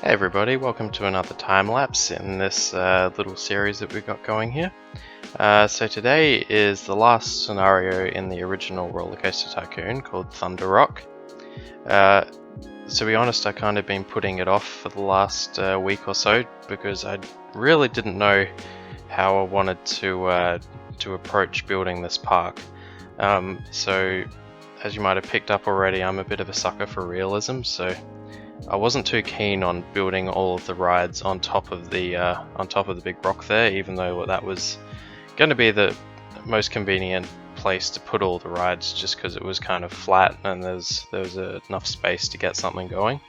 Hey everybody, welcome to another time lapse in this little series that we've got going here. So today is the last scenario in the original RollerCoaster Tycoon called Thunder Rock. To be honest, I kind of been putting it off for the last week or so because I really didn't know how I wanted to approach building this park. So as you might have picked up already, I'm a bit of a sucker for realism, so I wasn't too keen on building all of the rides on top of the big rock there, even though that was going to be the most convenient place to put all the rides, just because it was kind of flat and there was enough space to get something going.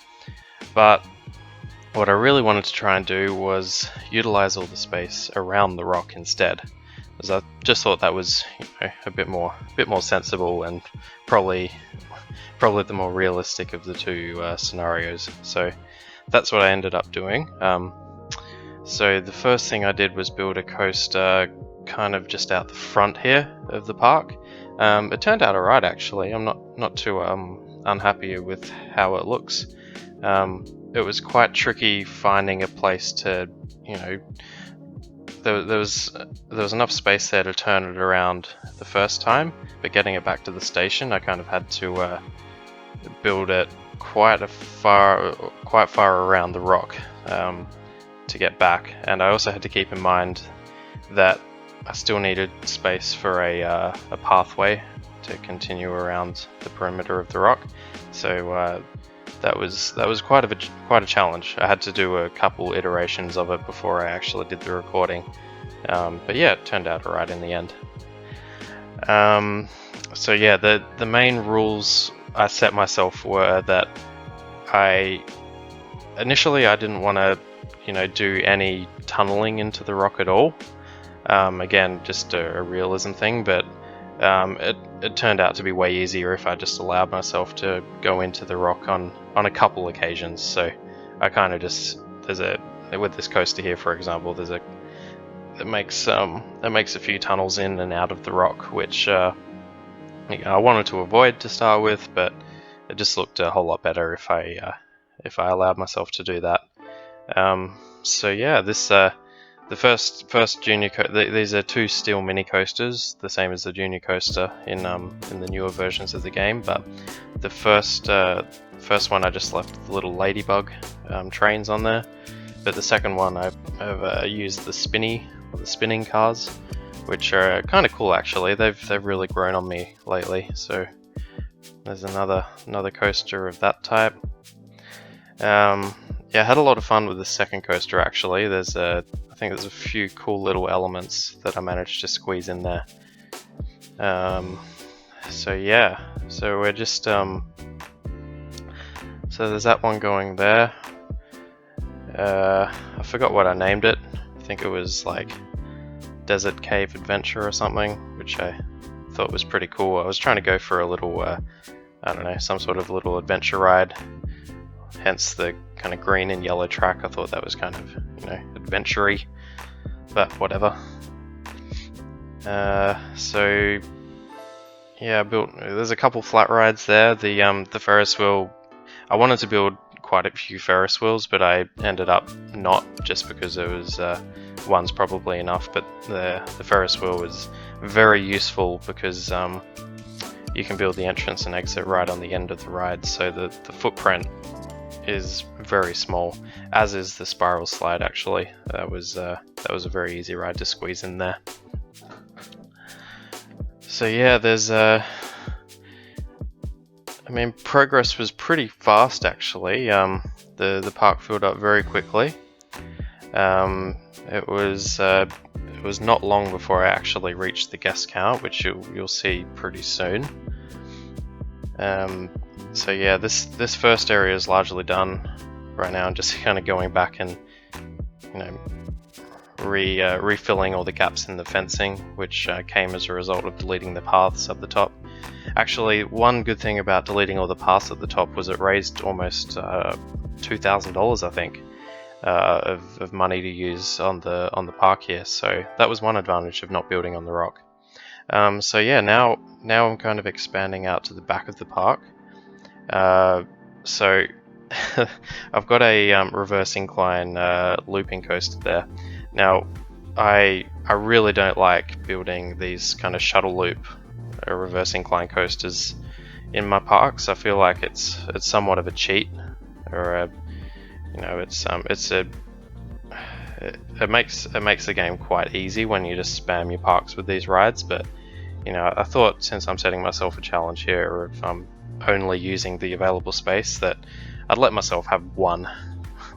But what I really wanted to try and do was utilize all the space around the rock instead, because I just thought that was, a bit more sensible and probably the more realistic of the two scenarios. So that's what I ended up doing. So the first thing I did was build a coaster kind of just out the front here of the park. It turned out alright actually. I'm not too unhappy with how it looks. It was quite tricky finding a place to, there was enough space there to turn it around the first time, but getting it back to the station, I kind of had to build it quite far around the rock to get back, and I also had to keep in mind that I still needed space for a pathway to continue around the perimeter of the rock. So that was quite a challenge. I had to do a couple iterations of it before I actually did the recording, but yeah, it turned out alright in the end. So yeah, the main rules I set myself were that initially I didn't want to do any tunneling into the rock at all. Again, just a realism thing, but it turned out to be way easier if I just allowed myself to go into the rock on a couple occasions. So I kind of just, with this coaster here for example, it makes a few tunnels in and out of the rock, which I wanted to avoid to start with, but it just looked a whole lot better if I allowed myself to do that. So yeah, the first junior these are two steel mini coasters, the same as the junior coaster in the newer versions of the game. But the first one I just left the little ladybug trains on there, but the second one I've used the spinning cars, which are kind of cool actually. They've really grown on me lately. So there's another coaster of that type. Yeah, I had a lot of fun with the second coaster actually. I think there's a few cool little elements that I managed to squeeze in there. So yeah, so we're just so there's that one going there. I forgot what I named it. I think it was like Desert Cave Adventure or something, which I thought was pretty cool. I was trying to go for a little, I don't know, some sort of little adventure ride, hence the kind of green and yellow track. I thought that was kind of, adventure-y, but whatever. So yeah, there's a couple flat rides there. The Ferris wheel, I wanted to build quite a few Ferris wheels, but I ended up not, just because it was one's probably enough. But the Ferris wheel was very useful because you can build the entrance and exit right on the end of the ride, so the footprint is very small, as is the spiral slide actually. That was a very easy ride to squeeze in there. So yeah, there's progress was pretty fast actually. The park filled up very quickly. It was not long before I actually reached the guest count, which you'll see pretty soon. So yeah, this first area is largely done right now. I'm just kind of going back and refilling all the gaps in the fencing, which came as a result of deleting the paths at the top. Actually, one good thing about deleting all the paths at the top was it raised almost $2,000, I think, of money to use on the park here. So that was one advantage of not building on the rock. So yeah, now I'm kind of expanding out to the back of the park. So I've got a reverse incline looping coaster there. Now, I really don't like building these kind of shuttle loop reverse incline coasters in my parks. I feel like it's somewhat of a cheat, or a, it makes the game quite easy when you just spam your parks with these rides. But I thought, since I'm setting myself a challenge here, if I'm only using the available space, that I'd let myself have one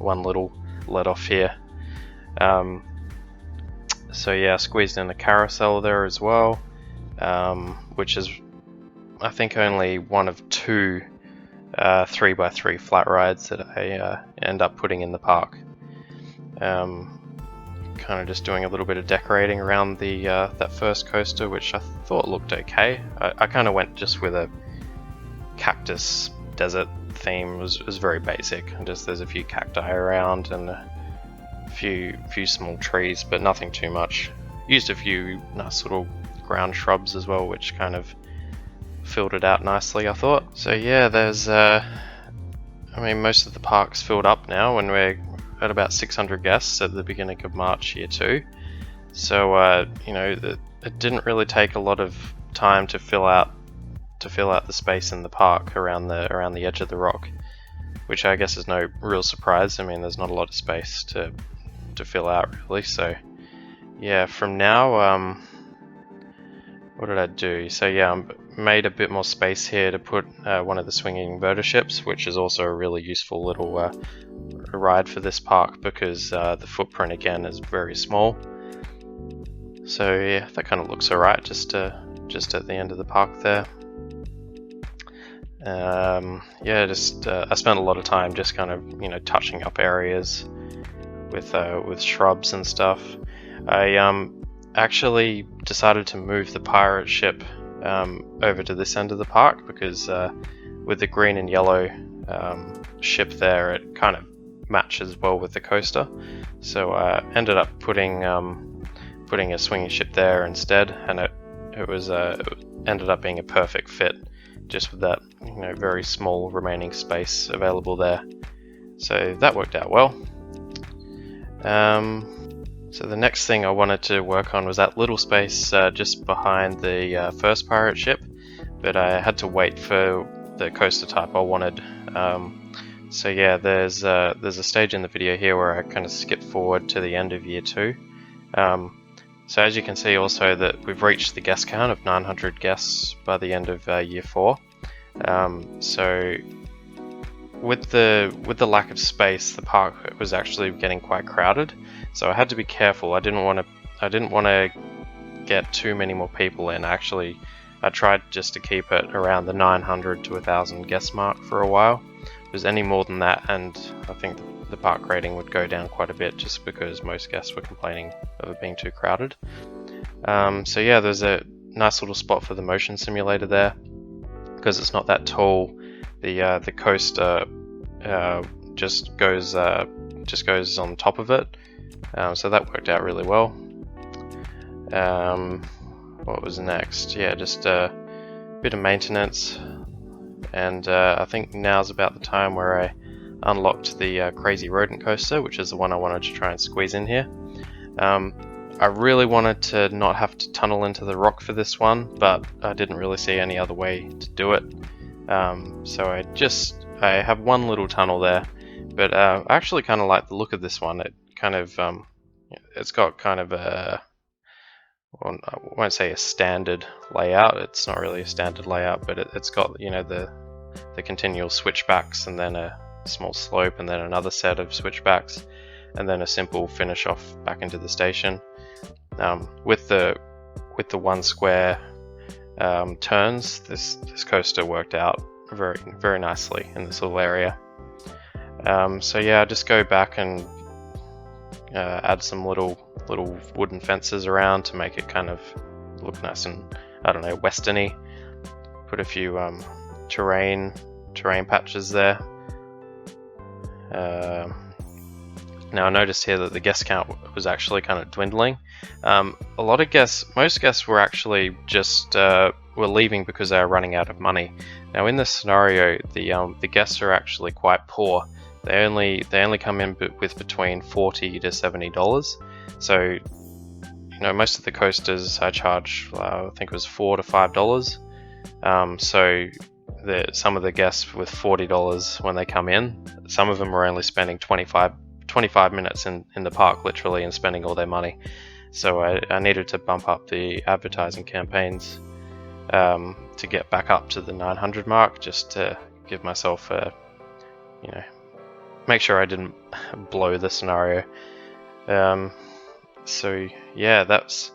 little let off here. So yeah, I squeezed in a carousel there as well, which is, I think, only one of two 3x3 flat rides that I end up putting in the park. Kind of just doing a little bit of decorating around the that first coaster, which I thought looked okay. I kind of went just with a cactus desert theme. It was very basic. Just there's a few cacti around and a few small trees, but nothing too much. Used a few nice little ground shrubs as well, which kind of filled it out nicely, I thought. So yeah, there's most of the park's filled up now, and we're at about 600 guests at the beginning of March year 2. So it didn't really take a lot of time to fill out the space in the park around the edge of the rock, which I guess is no real surprise. I mean, there's not a lot of space to fill out really. So yeah, from now, what did I do? So yeah, I made a bit more space here to put one of the swinging inverter ships, which is also a really useful little ride for this park, because the footprint again is very small. So yeah, that kind of looks alright, just at the end of the park there. I spent a lot of time just kind of touching up areas with shrubs and stuff. I actually decided to move the pirate ship over to this end of the park, because with the green and yellow ship there, it kind of matches well with the coaster. So I ended up putting a swinging ship there instead, and it ended up being a perfect fit, just with that very small remaining space available there. So that worked out well. So the next thing I wanted to work on was that little space just behind the first pirate ship, but I had to wait for the coaster type I wanted. So yeah, there's a stage in the video here where I kind of skip forward to the end of year 2. So as you can see also that we've reached the guest count of 900 guests by the end of year 4. So with the lack of space, the park was actually getting quite crowded. So I had to be careful. I didn't want to get too many more people in. Actually, I tried just to keep it around the 900 to 1,000 guest mark for a while. If there's any more than that, and I think the park rating would go down quite a bit, just because most guests were complaining of it being too crowded. So yeah, there's a nice little spot for the motion simulator there, because it's not that tall. The coaster just goes on top of it, so that worked out really well. What was next? Yeah, just a bit of maintenance, and I think now's about the time where I unlocked the crazy rodent coaster, which is the one I wanted to try and squeeze in here. I really wanted to not have to tunnel into the rock for this one, but I didn't really see any other way to do it. So I have one little tunnel there, but I actually kind of like the look of this one. It kind of it's got kind of a, well, I won't say a standard layout. It's not really a standard layout, but it's got the continual switchbacks, and then a small slope, and then another set of switchbacks, and then a simple finish off back into the station. With the one square turns, this coaster worked out very, very nicely in this little area. So yeah, I just go back and add some little wooden fences around to make it kind of look nice and, I don't know, westerny. Put a few terrain patches there. Now I noticed here that the guest count was actually kind of dwindling. Most guests were actually just were leaving because they were running out of money. Now in this scenario, the guests are actually quite poor. They only come in with between $40 to $70. So most of the coasters I charge, I think it was $4 to $5. So some of the guests with $40 when they come in, some of them are only spending 25 minutes in the park literally and spending all their money. So I needed to bump up the advertising campaigns to get back up to the 900 mark, just to give myself make sure I didn't blow the scenario. So yeah, that's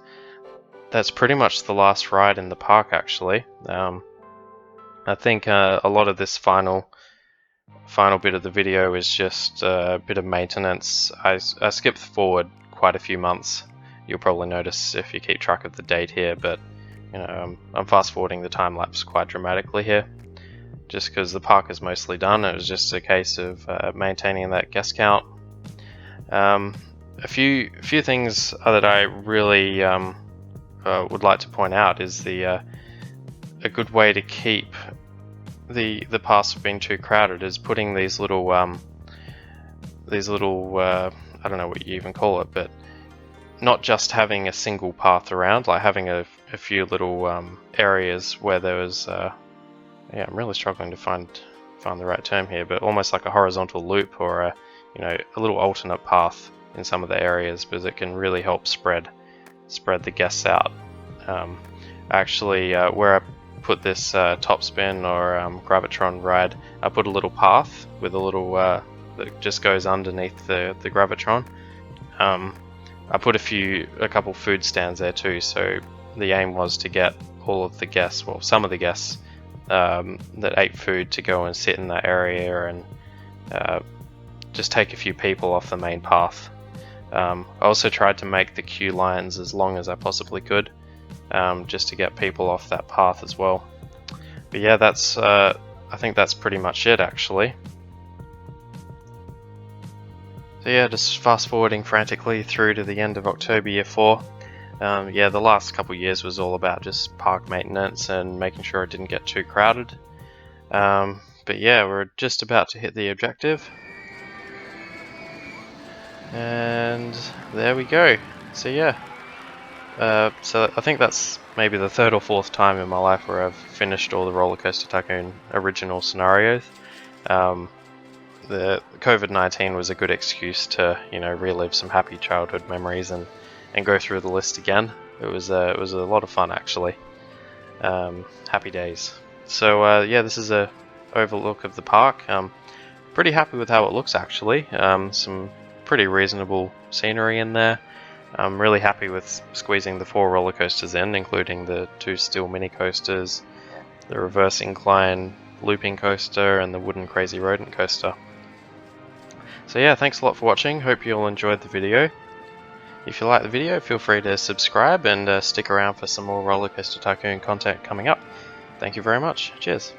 pretty much the last ride in the park actually. I think a lot of this final bit of the video is just a bit of maintenance. I skipped forward quite a few months. You'll probably notice if you keep track of the date here, but I'm fast forwarding the time lapse quite dramatically here, just because the park is mostly done. It was just a case of maintaining that guest count. A few things that I really would like to point out is a good way to keep the paths from being too crowded is putting these little I don't know what you even call it, but not just having a single path around, like having a few little areas where there was I'm really struggling to find the right term here, but almost like a horizontal loop or a little alternate path in some of the areas, because it can really help spread the guests out. Actually, where I put this top spin or Gravitron ride, I put a little path with a little that just goes underneath the Gravitron. I put a couple food stands there too, so the aim was to get all of the guests, well, some of the guests that ate food, to go and sit in that area and just take a few people off the main path. I also tried to make the queue lines as long as I possibly could, just to get people off that path as well. But yeah, I think that's pretty much it actually. So yeah, just fast forwarding frantically through to the end of October Year 4. Yeah, the last couple of years was all about just park maintenance and making sure it didn't get too crowded. But yeah, we're just about to hit the objective. And there we go. So yeah, so I think that's maybe the third or fourth time in my life where I've finished all the RollerCoaster Tycoon original scenarios. The COVID-19 was a good excuse to relive some happy childhood memories and go through the list again. It was a lot of fun actually. Happy days. So yeah, this is a overlook of the park. Pretty happy with how it looks actually. Some pretty reasonable scenery in there. I'm really happy with squeezing the 4 roller coasters in, including the 2 steel mini coasters, the reverse incline looping coaster, and the wooden crazy rodent coaster. So yeah, thanks a lot for watching. Hope you all enjoyed the video. If you like the video, feel free to subscribe and stick around for some more RollerCoaster Tycoon content coming up. Thank you very much. Cheers.